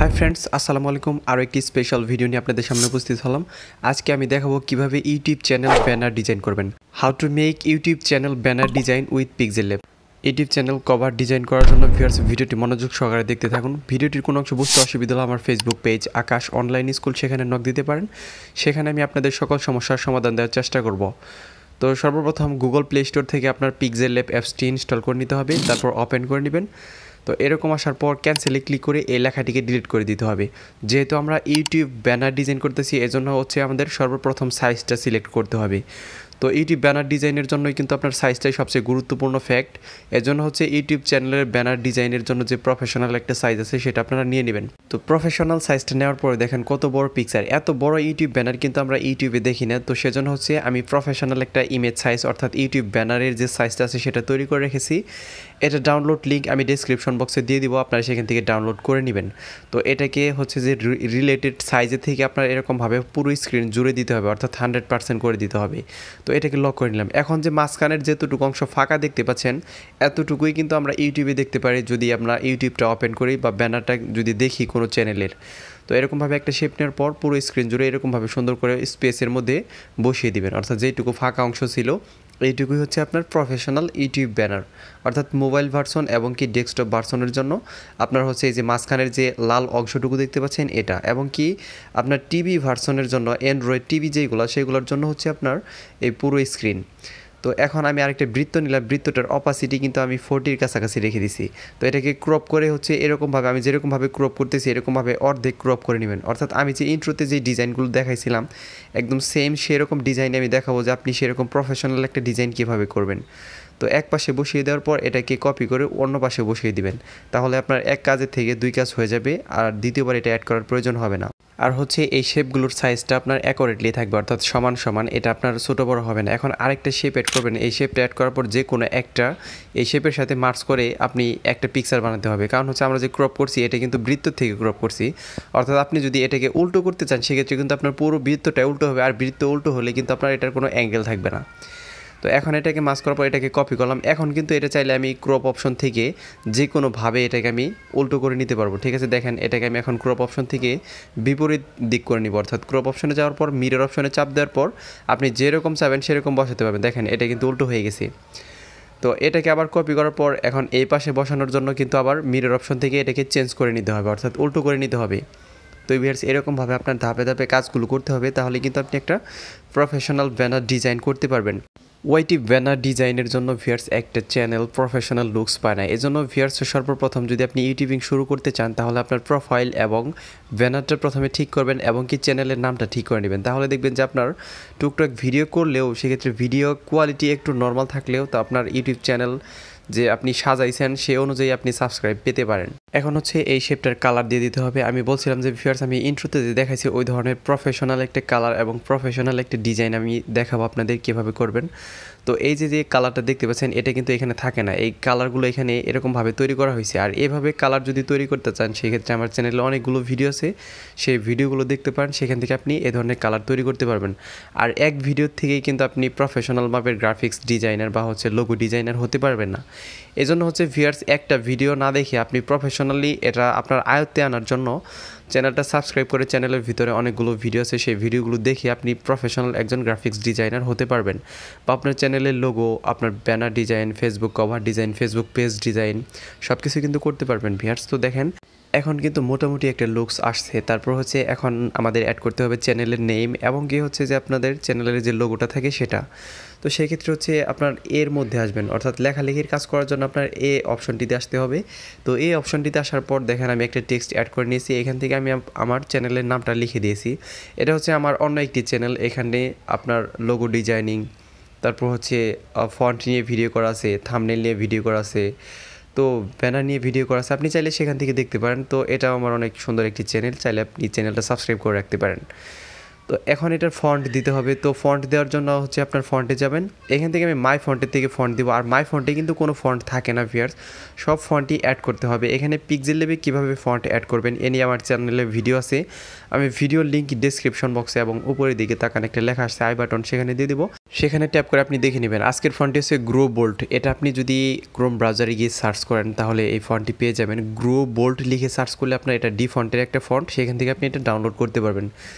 Hi friends, আসসালামু আলাইকুম। আরও একটি স্পেশাল ভিডিও নিয়ে আপনাদের সামনে উপস্থিত হলাম। আজকে আমি দেখাবো কিভাবে ইউটিউব চ্যানেল ব্যানার ডিজাইন করবেন। How to make YouTube channel banner design with pixel lab. YouTube channel cover design করার জন্য ভিউয়ার্স ভিডিওটি মনোযোগ সহকারে দেখতে থাকুন। ভিডিওটির কোনো অংশ বুঝতে অসুবিধা হলে আমার ফেসবুক পেজ আকাশ অনলাইন স্কুল, সেখানে নক দিতে পারেন। সেখানে আমি আপনাদের সকল সমস্যার সমাধান দেওয়ার চেষ্টা করব। তো সর্বপ্রথম গুগল প্লে স্টোর থেকে আপনার পিক্সেল ল্যাব অ্যাপসটি ইনস্টল করে নিতে হবে, তারপর ওপেন করে নেবেন। তো এরকম আসার পর ক্যান্সেলে ক্লিক করে এই লেখাটিকে ডিলিট করে দিতে হবে। যেহেতু আমরা ইউটিউব ব্যানার ডিজাইন করতেছি, এজন্য হচ্ছে আমাদের সর্বপ্রথম সাইজটা সিলেক্ট করতে হবে। তো ইউটিউব ব্যানার ডিজাইনের জন্যই কিন্তু আপনার সাইজটাই সবচেয়ে গুরুত্বপূর্ণ ফ্যাক্ট। এজন্য হচ্ছে ইউটিউব চ্যানেলের ব্যানার ডিজাইনের জন্য যে প্রফেশনাল একটা সাইজ আছে সেটা আপনারা নিয়ে নেবেন। তো প্রফেশনাল সাইজটা নেওয়ার পরে দেখেন কত বড় পিকচার। এত বড় ইউটিউব ব্যানার কিন্তু আমরা ইউটিউবে দেখি না। তো সেজন্য হচ্ছে আমি প্রফেশনাল একটা ইমেজ সাইজ অর্থাৎ ইউটিউব ব্যানারের যে সাইজটা আছে সেটা তৈরি করে রেখেছি। এটা ডাউনলোড লিঙ্ক আমি ডেসক্রিপশন বক্সে দিয়ে দিব, আপনারা সেখান থেকে ডাউনলোড করে নেবেন। তো এটাকে হচ্ছে যে রিলেটেড সাইজের থেকে আপনার এরকমভাবে পুরো স্ক্রিন জুড়ে দিতে হবে, অর্থাৎ 100% করে দিতে হবে। তো এটাকে লক করে নিলাম। এখন যে মাঝখানের যেতটুকু অংশ ফাঁকা দেখতে পাচ্ছেন, এতটুকুই কিন্তু আমরা ইউটিউবে দেখতে পারি যদি আমরা ইউটিউবটা ওপেন করি বা ব্যানারটা যদি দেখি কোনো চ্যানেলের। তো এরকমভাবে একটা শেপ নেওয়ার পর পুরো স্ক্রিন জুড়ে এরকমভাবে সুন্দর করে স্পেসের মধ্যে বসিয়ে দিবেন, অর্থাৎ যেটুকু ফাঁকা অংশ ছিল এইটুকুই হচ্ছে আপনার প্রফেশনাল ইউটিউব ব্যানার। অর্থাৎ মোবাইল ভার্সন এবং কি ডেস্কটপ ভার্সনের জন্য আপনার হচ্ছে এই যে মাঝখানের যে লাল অংশটুকু দেখতে পাচ্ছেন এটা, এবং কি আপনার টিভি ভার্সনের জন্য অ্যান্ড্রয়েড টিভি যেগুলো সেগুলোর জন্য হচ্ছে আপনার এই পুরো স্ক্রিন। তো এখন আমি আরেকটা বৃত্ত নিলাম, বৃত্তটার অপাসিটি কিন্তু আমি 40-র কাছাকাছি রেখে দিছি। তো এটাকে ক্রপ করে হচ্ছে এরকমভাবে আমি যেরকমভাবে ক্রপ করতেছি এরকমভাবে অর্ধেক ক্রপ করে নেবেন। অর্থাৎ আমি যে ইন্ট্রোতে যে ডিজাইনগুলো দেখাইছিলাম একদম সেম সেরকম ডিজাইনে আমি দেখাবো যে আপনি সেরকম প্রফেশনাল একটা ডিজাইন কীভাবে করবেন। তো এক পাশে বসিয়ে দেওয়ার পর এটাকে কপি করে অন্য পাশে বসিয়ে দিবেন। তাহলে আপনার এক কাজের থেকে দুই কাজ হয়ে যাবে, আর দ্বিতীয়বার এটা অ্যাড করার প্রয়োজন হবে না। আর হচ্ছে এই শেপগুলোর সাইজটা আপনার অ্যাকোরেটলি থাকবে, অর্থাৎ সমান সমান, এটা আপনার ছোটো বড় হবে না। এখন আরেকটা শেপ অ্যাড করবেন। এই শেপটা অ্যাড করার পর যে কোনো একটা এই শেপের সাথে মার্চ করে আপনি একটা পিকচার বানাতে হবে। কারণ হচ্ছে আমরা যে ক্রপ করছি এটা কিন্তু বৃত্ত থেকে ক্রপ করছি, অর্থাৎ আপনি যদি এটাকে উল্টো করতে চান সেক্ষেত্রে কিন্তু আপনার পুরো বৃত্তটা উল্টো হবে, আর বৃত্ত উল্টো হলে কিন্তু আপনার এটার কোনো অ্যাঙ্গেল থাকবে না। তো এখন এটাকে মার্জ করার পর এটাকে কপি করলাম। এখন কিন্তু এটা চাইলে আমি ক্রপ অপশন থেকে যে কোনোভাবে এটাকে আমি উল্টো করে নিতে পারবো। ঠিক আছে, দেখেন এটাকে আমি এখন ক্রপ অপশন থেকে বিপরীত দিক করে নিব, অর্থাৎ ক্রপ অপশনে যাওয়ার পর মিরর অপশনে চাপ দেওয়ার পর আপনি যেরকম চাবেন সেরকম বসাতে পারবেন। দেখেন এটা কিন্তু উল্টো হয়ে গেছে। তো এটাকে আবার কপি করার পর এখন এই পাশে বসানোর জন্য কিন্তু আবার মিরর অপশন থেকে এটাকে চেঞ্জ করে নিতে হবে, অর্থাৎ উল্টো করে নিতে হবে। তো ভিউয়ার্স এরকমভাবে আপনার ধাপে ধাপে কাজগুলো করতে হবে, তাহলে কিন্তু আপনি একটা প্রফেশনাল ব্যানার ডিজাইন করতে পারবেন। ওয়াইটি ব্যানার ডিজাইনের জন্য ভিউয়ার্স একটা চ্যানেল প্রফেশনাল লুকস পায় না। এজন্য ভিউয়ার্স সর্বপ্রথম যদি আপনি ইউটিউবিং শুরু করতে চান তাহলে আপনার প্রোফাইল এবং ব্যানারটা প্রথমে ঠিক করবেন এবং কি চ্যানেলের নামটা ঠিক করে নেবেন। তাহলে দেখবেন যে আপনার টুকটাক ভিডিও করলেও সেক্ষেত্রে ভিডিও কোয়ালিটি একটু নর্মাল থাকলেও তো আপনার ইউটিউব চ্যানেল যে আপনি সাজাইছেন সে অনুযায়ী আপনি সাবস্ক্রাইব পেতে পারেন। এখন হচ্ছে এই শেপটার কালার দিয়ে দিতে হবে। আমি বলছিলাম যে ভিউয়ার্স আমি ইন্ট্রোতে যে দেখাইছি ওই ধরনের প্রফেশনাল একটা কালার এবং প্রফেশনাল একটা ডিজাইন আমি দেখাবো আপনাদের কীভাবে করবেন। তো এই যে কালারটা দেখতে পাচ্ছেন এটা কিন্তু এখানে থাকে না, এই কালারগুলো এখানে এরকমভাবে তৈরি করা হয়েছে। আর এভাবে কালার যদি তৈরি করতে চান সেক্ষেত্রে আমার চ্যানেলে অনেকগুলো ভিডিও আছে, সেই ভিডিওগুলো দেখতে পারেন, সেখান থেকে আপনি এ ধরনের কালার তৈরি করতে পারবেন। আর এক ভিডিও থেকেই কিন্তু আপনি প্রফেশনাল মাপের গ্রাফিক্স ডিজাইনার বা হচ্ছে লোগো ডিজাইনার হতে পারবেন না। এজন্য হচ্ছে ভিউয়ার্স একটা ভিডিও না দেখে আপনি প্রফেশনালি এটা আপনার আয়ত্তে আনার জন্য চ্যানেলটা সাবস্ক্রাইব করে চ্যানেলের ভিতরে অনেকগুলো ভিডিও আছে, সেই ভিডিওগুলো দেখে আপনি প্রফেশনাল একজন গ্রাফিক্স ডিজাইনার হতে পারবেন। বা আপনার চ্যানেলের লোগো, আপনার banner design, Facebook cover design, Facebook page design সব কিছু কিন্তু করতে পারবেন ভিউয়ার্স। তো দেখেন এখন কিন্তু মোটামুটি একটা লুকস আসছে। তারপর হচ্ছে এখন আমাদের অ্যাড করতে হবে চ্যানেলের নেম এবং কি হচ্ছে যে আপনাদের চ্যানেলের যে লোগোটা থাকে সেটা। তো সেক্ষেত্রে হচ্ছে আপনার এর মধ্যে আসবেন, অর্থাৎ লেখালেখির কাজ করার জন্য আপনার এ অপশনটিতে আসতে হবে। তো এই অপশনটিতে আসার পর দেখেন আমি একটা টেক্সট অ্যাড করে নিয়েছি, এখান থেকে আমি আমার চ্যানেলের নামটা লিখে দিয়েছি। এটা হচ্ছে আমার অন্য একটি চ্যানেল, এখানে আপনার লোগো ডিজাইনিং, তারপর হচ্ছে ফন্ট নিয়ে ভিডিও করা আছে, থাম্বনেল নিয়ে ভিডিও করা আছে, তো ব্যানার নিয়ে ভিডিও করা আছে, আপনি চাইলে সেখান থেকে দেখতে পারেন। তো এটাও আমার অনেক সুন্দর একটি চ্যানেল, চাইলে আপনি চ্যানেলটা সাবস্ক্রাইব করে রাখতে পারেন। তো এখন এটার ফন্ট দিতে হবে। তো ফন্ট দেওয়ার জন্য হচ্ছে আপনার ফন্টে যাবেন, এখান থেকে আমি মাই ফন্টের থেকে ফন্ট দিব। আর মাই ফন্টে কিন্তু কোনো ফন্ট থাকে না ভিউয়ার্স, সব ফন্টই অ্যাড করতে হবে। এখানে পিক্সেল ল্যাবে কীভাবে ফন্ট অ্যাড করবেন এ নিয়ে আমার চ্যানেলে ভিডিও আছে, আমি ভিডিওর লিঙ্ক ডিসক্রিপশন বক্সে এবং উপরের দিকে তাকান একটা লেখা আসছে আই বাটন, সেখানে দিয়ে দেবো, সেখানে ট্যাপ করে আপনি দেখে নেবেন। আজকের ফন্টটি হচ্ছে গ্রো বোল্ড, এটা আপনি যদি ক্রোম ব্রাউজারে গিয়ে সার্চ করেন তাহলে এই ফন্টটি পেয়ে যাবেন। গ্রো বোল্ড লিখে সার্চ করলে আপনার এটা ডি ফন্টের একটা ফন্ট, সেখান থেকে আপনি এটা ডাউনলোড করতে পারবেন।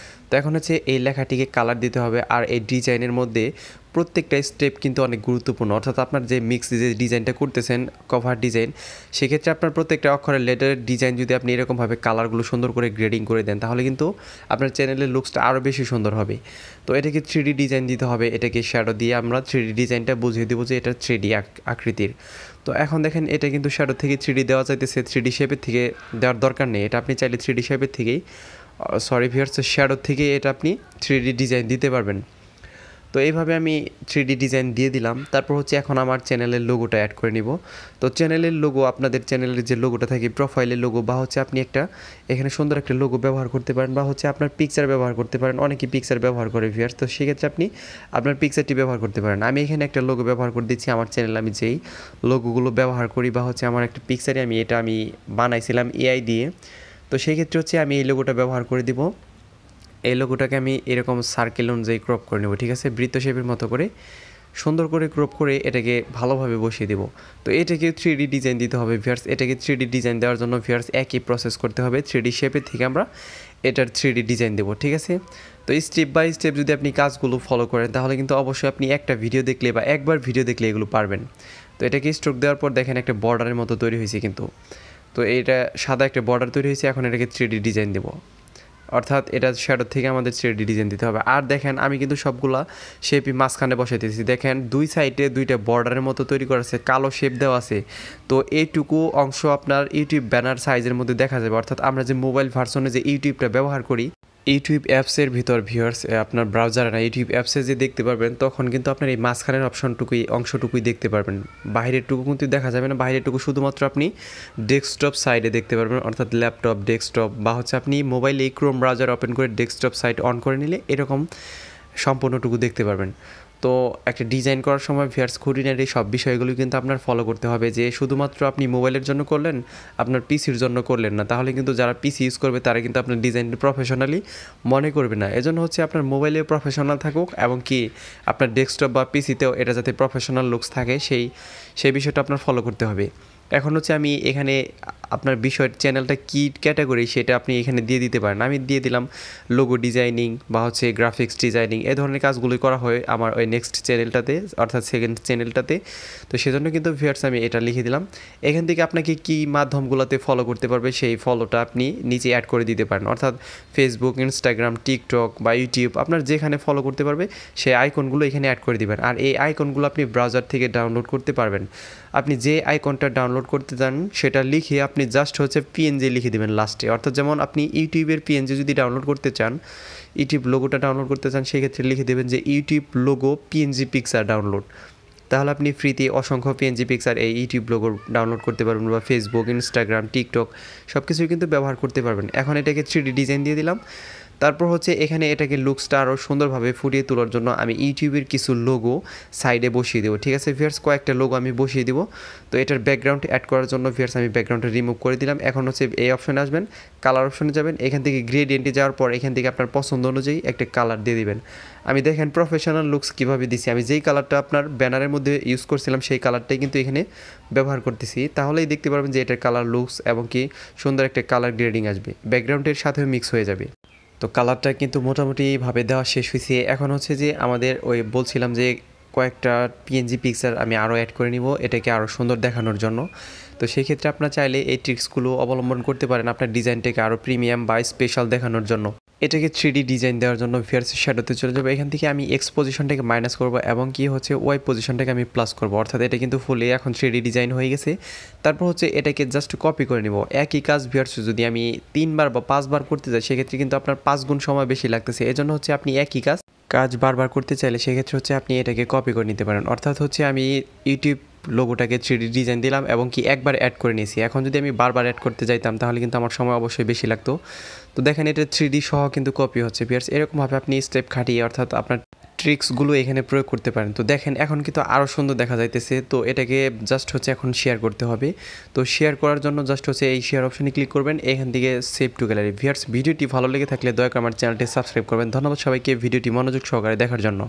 তো এখন হচ্ছে এই লেখাটিকে কালার দিতে হবে। আর এই ডিজাইনের মধ্যে প্রত্যেকটা স্টেপ কিন্তু অনেক গুরুত্বপূর্ণ, অর্থাৎ আপনার যে মিক্স যে ডিজাইনটা করতেছেন কভার ডিজাইন, সেক্ষেত্রে আপনার প্রত্যেকটা অক্ষরের লেটারের ডিজাইন যদি আপনি এরকমভাবে কালারগুলো সুন্দর করে গ্রেডিং করে দেন তাহলে কিন্তু আপনার চ্যানেলের লুকসটা আরও বেশি সুন্দর হবে। তো এটাকে 3D ডিজাইন দিতে হবে, এটাকে শ্যাডো দিয়ে আমরা 3D ডিজাইনটা বুঝিয়ে দেবো যে এটা 3D আকৃতির। তো এখন দেখেন এটা কিন্তু শ্যাডো থেকে 3D দেওয়া চাইতেছে, 3D শেপের থেকে দেওয়ার দরকার নেই, এটা আপনি চাইলে 3D শেপের থেকেই ভিউয়ার্স শ্যাডো থেকে এটা আপনি 3D ডিজাইন দিতে পারবেন। তো এইভাবে আমি 3D ডিজাইন দিয়ে দিলাম। তারপর হচ্ছে এখন আমার চ্যানেলের লোগোটা অ্যাড করে নিব। তো চ্যানেলের লোগো, আপনাদের চ্যানেলের যে লোগোটা থাকে প্রোফাইলের লোগো, বা হচ্ছে আপনি একটা এখানে সুন্দর একটা লোগো ব্যবহার করতে পারেন, বা হচ্ছে আপনার পিকচার ব্যবহার করতে পারেন। অনেকেই পিকচার ব্যবহার করে ভিউয়ার্স, তো সেক্ষেত্রে আপনি আপনার পিকচারটি ব্যবহার করতে পারেন। আমি এখানে একটা লোগো ব্যবহার করে দিচ্ছি আমার চ্যানেলে, আমি যেই লোগোগুলো ব্যবহার করি বা হচ্ছে আমার একটা পিকচারে আমি বানাইছিলাম এআই দিয়ে। তো সেই ক্ষেত্রে হচ্ছে আমি এই লোগোটা ব্যবহার করে দিব। এই লোগোটাকে আমি এরকম সার্কেল অনুযায়ী ক্রপ করে নেব, ঠিক আছে, বৃত্ত শেপের মতো করে সুন্দর করে ক্রপ করে এটাকে ভালোভাবে বসিয়ে দেব। তো এটাকে 3D ডিজাইন দিতে হবে ভিউয়ার্স, এটাকে 3D ডিজাইন দেওয়ার জন্য ভিউয়ার্স একই প্রসেস করতে হবে। 3D শেপের থেকে আমরা এটার 3D ডিজাইন দেবো, ঠিক আছে। তো স্টেপ বাই স্টেপ যদি আপনি কাজগুলো ফলো করেন তাহলে কিন্তু অবশ্যই আপনি একটা ভিডিও দেখলে বা একবার ভিডিও দেখলে এগুলো পারবেন। তো এটাকে স্ট্রোক দেওয়ার পর দেখেন একটা বর্ডারের মতো তৈরি হয়েছে কিন্তু। তো এটা সাদা একটা বর্ডার তৈরি হয়েছে, এখন এটাকে 3D ডিজাইন দেবো, অর্থাৎ এটা শ্যাডো থেকে আমাদের 3D ডিজাইন দিতে হবে। আর দেখেন আমি কিন্তু সবগুলা শেপই মাঝখানে বসাইতেছি, দেখেন দুই সাইডে দুইটা বর্ডারের মতো তৈরি করা আছে, কালো শেপ দেওয়া আছে। তো এইটুকু অংশ আপনার ইউটিউব ব্যানার সাইজের মধ্যে দেখা যাবে, অর্থাৎ আমরা যে মোবাইল ভার্সনে যে ইউটিউবটা ব্যবহার করি, ইউটিউব অ্যাপসের ভিতর ভিউয়ার্স আপনার ব্রাউজারে না ইউটিউব অ্যাপসে যে দেখতে পারবেন তখন কিন্তু আপনার এই মাঝখানের অংশটুকুই দেখতে পারবেন, বাইরেরটুকু কিন্তু দেখা যাবে না। বাইরেরটুকু শুধুমাত্র আপনি ডেস্কটপ সাইডে দেখতে পারবেন, অর্থাৎ ল্যাপটপ, ডেস্কটপ, বা হচ্ছে আপনি মোবাইলে এই ক্রোম ব্রাউজার ওপেন করে ডেস্কটপ সাইট অন করে নিলে এরকম সম্পূর্ণটুকু দেখতে পারবেন। তো একটা ডিজাইন করার সময় ভিউয়ার্স খুঁটিনাটি সব বিষয়গুলো কিন্তু আপনার ফলো করতে হবে, যে শুধুমাত্র আপনি মোবাইলের জন্য করলেন, আপনার পিসির জন্য করলেন না, তাহলে কিন্তু যারা পিসি ইউজ করবে তারা কিন্তু আপনার ডিজাইনটা প্রফেশনালি মনে করবে না। এজন্য হচ্ছে আপনার মোবাইলেও প্রফেশনাল থাকুক এবং কি আপনার ডেস্কটপ বা পিসিতেও এটা যাতে প্রফেশনাল লুকস থাকে সেই বিষয়টা আপনার ফলো করতে হবে। এখন হচ্ছে আমি এখানে আপনার বিষয়ের চ্যানেলটা কী ক্যাটাগরি সেটা আপনি এখানে দিয়ে দিতে পারেন। আমি দিয়ে দিলাম লোগো ডিজাইনিং বা হচ্ছে গ্রাফিক্স ডিজাইনিং, এই ধরনের কাজগুলোই করা হয় আমার ওই নেক্সট চ্যানেলটাতে, অর্থাৎ সেকেন্ড চ্যানেলটাতে। তো সেজন্য কিন্তু ভিউয়ার্স আমি এটা লিখে দিলাম। এখান থেকে আপনাকে কী মাধ্যমগুলোতে ফলো করতে পারবে সেই ফলোটা আপনি নিচে অ্যাড করে দিতে পারেন, অর্থাৎ ফেসবুক, ইনস্টাগ্রাম, টিকটক বা ইউটিউব আপনার যেখানে ফলো করতে পারবে সেই আইকনগুলো এখানে অ্যাড করে দিবেন। আর এই আইকনগুলো আপনি ব্রাউজার থেকে ডাউনলোড করতে পারবেন। আপনি যে আইকনটা ডাউনলোড করতে চান সেটা লিখে আপনি জাস্ট হচ্ছে পিএনজি লিখে দেবেন লাস্টে, অর্থাৎ যেমন আপনি ইউটিউবের পিএনজি যদি ডাউনলোড করতে চান, ইউটিউব লোগোটা ডাউনলোড করতে চান, সেক্ষেত্রে লিখে দেবেন যে YouTube logo PNG picture download. তাহলে আপনি ফ্রিতে অসংখ্য পিএনজি পিকচার এই ইউটিউব লোগো ডাউনলোড করতে পারবেন, বা ফেসবুক, ইনস্টাগ্রাম, টিকটক সব কিছুই কিন্তু ব্যবহার করতে পারবেন। এখন এটাকে 3D ডিজাইন দিয়ে দিলাম। তারপর হচ্ছে এখানে এটাকে লুকসটা আরও সুন্দরভাবে ফুটিয়ে তোলার জন্য আমি ইউটিউবের কিছু লোগো সাইডে বসিয়ে দেবো, ঠিক আছে ভিউয়ার্স, কয়েকটা লোগো আমি বসিয়ে দেবো। তো এটার ব্যাকগ্রাউন্ড অ্যাড করার জন্য ভিউয়ার্স আমি ব্যাকগ্রাউন্ডটা রিমুভ করে দিলাম। এখন হচ্ছে এই অপশানে আসবেন, কালার অপশানে যাবেন, এখান থেকে গ্রেডিয়েন্টে যাওয়ার পর এখান থেকে আপনার পছন্দ অনুযায়ী একটা কালার দিয়ে দিবেন। আমি দেখেন প্রফেশনাল লুকস কীভাবে দিছি, আমি যেই কালারটা আপনার ব্যানারের মধ্যে ইউজ করছিলাম সেই কালারটাই কিন্তু এখানে ব্যবহার করতেছি, তাহলেই দেখতে পারবেন যে এটার কালার লুকস এবং কি সুন্দর একটা কালার গ্রেডিং আসবে, ব্যাকগ্রাউন্ডের সাথেও মিক্স হয়ে যাবে। তো কালারটা কিন্তু মোটামুটিভাবে দেওয়া শেষ হয়েছে। এখন হচ্ছে যে আমাদের ওই বলছিলাম যে কয়েকটা পিএনজি পিকচার আমি আরও অ্যাড করে নিব এটাকে আরও সুন্দর দেখানোর জন্য। তো সেই ক্ষেত্রে আপনার চাইলে এই ট্রিক্সগুলো অবলম্বন করতে পারেন আপনার ডিজাইনটাকে আরও প্রিমিয়াম বা স্পেশাল দেখানোর জন্য। এটাকে 3D ডিজাইন দেওয়ার জন্য ভিউয়ার্স শ্যাডোতে চলে যাবো, এখান থেকে আমি এক্স পজিশনটাকে মাইনাস করবো এবং কি হচ্ছে ওয়াই পজিশনটাকে আমি প্লাস করবো, অর্থাৎ এটা কিন্তু ফুলে এখন 3D ডিজাইন হয়ে গেছে। তারপর হচ্ছে এটাকে জাস্ট কপি করে নিব। একই কাজ ভিউয়ার্স যদি আমি 3 বার বা 5 বার করতে যাই সেক্ষেত্রে কিন্তু আপনার 5 গুণ সময় বেশি লাগতেছে। এজন্য হচ্ছে আপনি একই কাজ বারবার করতে চাইলে সেক্ষেত্রে হচ্ছে আপনি এটাকে কপি করে নিতে পারেন, অর্থাৎ হচ্ছে আমি ইউটিউব লোগোটাকে 3D ডিজাইন দিলাম এবং কি একবার অ্যাড করে নিয়েছি। এখন যদি আমি বারবার অ্যাড করতে যাইতাম তাহলে কিন্তু আমার সময় অবশ্যই বেশি লাগতো। তো দেখেন এটা 3D সহ কিন্তু কপি হচ্ছে ভিউয়ার্স। এরকমভাবে আপনি স্টেপ খাটিয়ে অর্থাৎ আপনার ট্রিক্সগুলো এখানে প্রয়োগ করতে পারেন। তো দেখেন এখন কিন্তু আরও সুন্দর দেখা যাইতেছে। তো এটাকে জাস্ট হচ্ছে এখন শেয়ার করতে হবে। তো শেয়ার করার জন্য জাস্ট হচ্ছে এই শেয়ার অপশনে ক্লিক করবেন, এখান থেকে সেভ টু গ্যালারি। ভিউয়ার্স ভিডিওটি ভালো লেগে থাকলে দয়া করে আমার চ্যানেলটি সাবস্ক্রাইব করবেন। ধন্যবাদ সবাইকে ভিডিওটি মনোযোগ সহকারে দেখার জন্য।